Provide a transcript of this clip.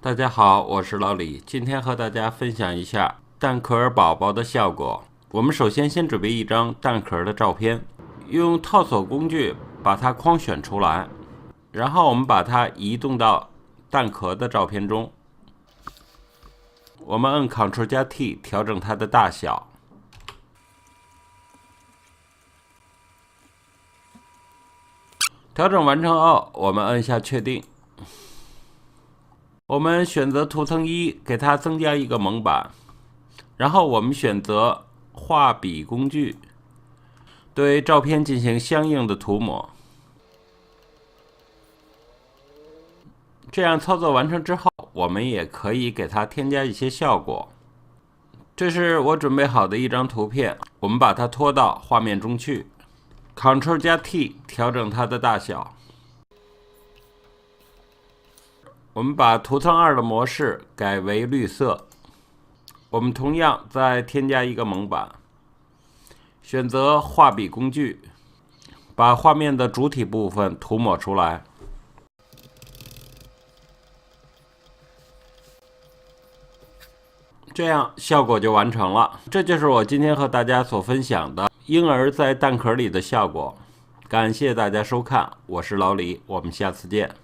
大家好，我是老李，今天和大家分享一下蛋壳宝宝的效果。我们首先准备一张蛋壳的照片，用套索工具把它框选出来，然后我们把它移动到蛋壳的照片中。我们按 Ctrl+T 调整它的大小。调整完成后，我们按下确定。我们选择图层1，给它增加一个蒙版，然后我们选择画笔工具，对照片进行相应的涂抹。这样操作完成之后，我们也可以给它添加一些效果。这是我准备好的一张图片，我们把它拖到画面中去 ，Ctrl+T 调整它的大小。我们把图层2的模式改为绿色。我们同样再添加一个蒙版，选择画笔工具，把画面的主体部分涂抹出来。这样效果就完成了。这就是我今天和大家所分享的婴儿在蛋壳里的效果。感谢大家收看，我是老李，我们下次见。